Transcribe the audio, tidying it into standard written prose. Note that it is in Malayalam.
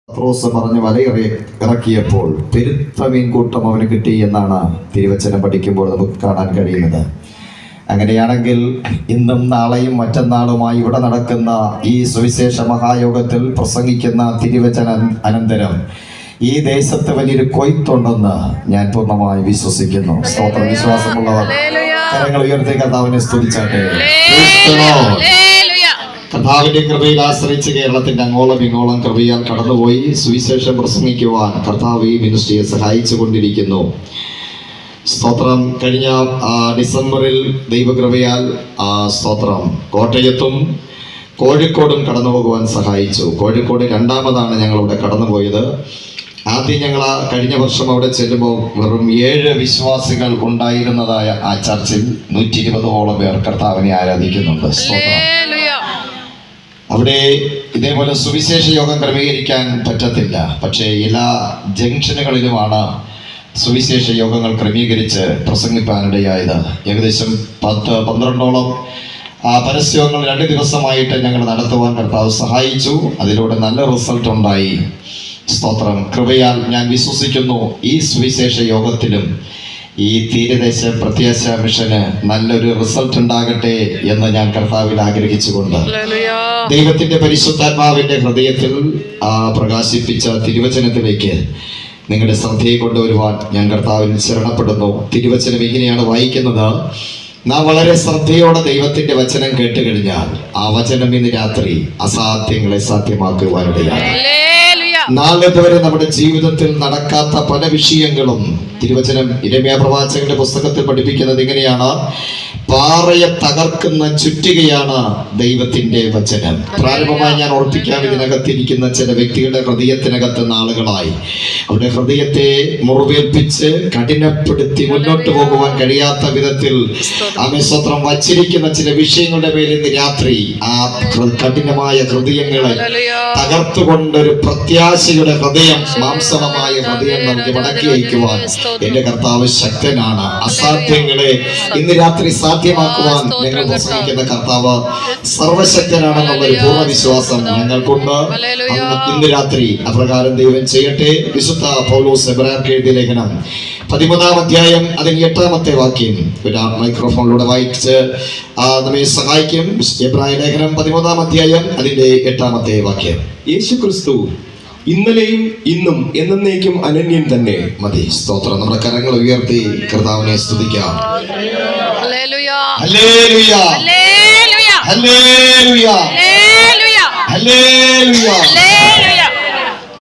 പത്രോസ് പറഞ്ഞ് ഇറക്കിയപ്പോൾ പെരുത്ത മീൻകൂട്ടം അവന് കിട്ടി എന്നാണ് തിരുവചനം പഠിക്കുമ്പോൾ നമുക്ക് കാണാൻ കഴിയുന്നത്. അങ്ങനെയാണെങ്കിൽ ഇന്നും നാളെയും മറ്റന്നാളുമായി ഇവിടെ നടക്കുന്ന ഈ സുവിശേഷ മഹായോഗത്തിൽ പ്രസംഗിക്കുന്ന തിരുവചന അനന്തരം ഈ ദേശത്ത് വലിയൊരു കൊയ്ത്തുണ്ടെന്ന് ഞാൻ പൂർണ്ണമായി വിശ്വസിക്കുന്നു. സ്തോത്രം. വിശ്വാസമുള്ളവർ കരങ്ങൾ ഉയർത്തി കർത്താവിനെ സ്തുതിച്ചാട്ടെ. കർത്താവിന്റെ കൃപയിൽ ആശ്രയിച്ച് കേരളത്തിന്റെ അങ്ങോളം ഇങ്ങോളം കൃപയാൽ കടന്നുപോയി സുവിശേഷം പ്രസംഗിക്കുവാൻ കർത്താവ് ഈ മിനിസ്ട്രിയെ സഹായിച്ചു കൊണ്ടിരിക്കുന്നു. സ്തോത്രം. കഴിഞ്ഞ ഡിസംബറിൽ ദൈവകൃപയാൽ സ്തോത്രം കോട്ടയത്തും കോഴിക്കോടും കടന്നു പോകുവാൻ സഹായിച്ചു. കോഴിക്കോട് രണ്ടാമതാണ് ഞങ്ങളിവിടെ കടന്നുപോയത്. ആദ്യം ഞങ്ങൾ കഴിഞ്ഞ വർഷം അവിടെ ചെല്ലുമ്പോൾ വെറും 7 വിശ്വാസികൾ ഉണ്ടായിരുന്നതായ ആ ചർച്ചിൽ 120ഓളം പേർ കർത്താവിനെ ആരാധിക്കുന്നുണ്ട്. സ്തോത്രം. അവിടെ ഇതേപോലെ സുവിശേഷ യോഗം ക്രമീകരിക്കാൻ പറ്റത്തില്ല. പക്ഷേ എല്ലാ ജംഗ്ഷനുകളിലുമാണ് സുവിശേഷ യോഗങ്ങൾ ക്രമീകരിച്ച് പ്രസംഗിപ്പാനിടയായത്. ഏകദേശം 10-12ഓളം പരസ്യങ്ങൾ 2 ദിവസമായിട്ട് ഞങ്ങൾ നടത്തുവാൻ കർത്താവ് സഹായിച്ചു. അതിലൂടെ നല്ല റിസൾട്ട് ഉണ്ടായി. സ്തോത്രം. കൃപയാൽ ഞാൻ വിശ്വസിക്കുന്നു ഈ സുവിശേഷ യോഗത്തിലും ഈ തീരദേശ പ്രത്യാശ മിഷന് നല്ലൊരു റിസൾട്ട് ഉണ്ടാകട്ടെ എന്ന് ഞാൻ കർത്താവിൽ ആഗ്രഹിച്ചുകൊണ്ട് ദൈവത്തിന്റെ പരിശുദ്ധാത്മാവിന്റെ ഹൃദയത്തിൽ പ്രകാശിപ്പിച്ച തിരുവചനത്തിലേക്ക് നിങ്ങളുടെ ശ്രദ്ധയെ കൊണ്ടുവരുവാൻ ഞാൻ കർത്താവിൽ ശരണപ്പെടുന്നു. തിരുവചനം ഇങ്ങനെയാണ് വായിക്കുന്നത്: നാം വളരെ ശ്രദ്ധയോടെ ദൈവത്തിന്റെ വചനം കേട്ട് കഴിഞ്ഞാൽ ആ വചനം ഇന്ന് രാത്രി അസാധ്യങ്ങളെ സാധ്യമാക്കുവാനിടയാണ്. നാളെ വരെ നമ്മുടെ ജീവിതത്തിൽ നടക്കാത്ത പല വിഷയങ്ങളും തിരുവചനം ഇരമ്യാ പ്രവാചകന്റെ പുസ്തകത്തിൽ പഠിപ്പിക്കുന്നത് ഇങ്ങനെയാണ്: പാറയെ തകർക്കുന്ന ചുറ്റികയാണ് ദൈവത്തിന്റെ വചനം. പ്രാരംഭമായി ഞാൻ ഓർപ്പിക്കാം, ഇതിനകത്തിരിക്കുന്ന ചില വ്യക്തികളുടെ ഹൃദയത്തിനകത്ത് നാളുകളായി അവരുടെ ഹൃദയത്തെ മുറിവേൽപ്പിച്ച് കഠിനപ്പെടുത്തി മുന്നോട്ട് പോകുവാൻ കഴിയാത്ത വിധത്തിൽ സ്തോത്രം വച്ചിരിക്കുന്ന ചില വിഷയങ്ങളുടെ മേൽ ഇന്ന് രാത്രി ആ കഠിനമായ ഹൃദയങ്ങളെ തകർത്തുകൊണ്ടൊരു പ്രത്യാശയുടെ ഹൃദയം, മാംസളമായ ഹൃദയം നമുക്ക് മടക്കി അയക്കുവാൻ എന്റെ കർത്താവ് ശക്തനാണ്. അസാധ്യങ്ങളെ ഇന്ന് രാത്രി സാധ്യമാക്കുവാൻ ഞങ്ങൾ പ്രസംഗിക്കുന്ന കർത്താവ് സർവശക്തനാണെന്നുള്ളൊരു പൂർണ്ണ വിശ്വാസം ഞങ്ങൾക്കുണ്ട്. ഇന്ന് രാത്രി അപ്രകാരം ദൈവം ചെയ്യട്ടെ. വിശുദ്ധ പൗലോസ് എബ്രായർക്ക് എഴുതിയ ലേഖനം 13-ാം അധ്യായം അതിന് 8-ാമത്തെ വാക്യം മൈക്രോഫോണിലൂടെ വായിച്ച് നമ്മെ സഹായിക്കും. എബ്രായ ലേഖനം 13-ാം അധ്യായം അതിന്റെ 8-ാമത്തെ വാക്യം: യേശുക്രിസ്തു ഇന്നലെയും ഇന്നും എന്നേക്കും അനന്യൻ തന്നെ. മതി. സ്തോത്രം. നമ്മുടെ കരങ്ങൾ ഉയർത്തി കർത്താവിനെ സ്തുതിക്കാം. Hallelujah, hallelujah, hallelujah, hallelujah.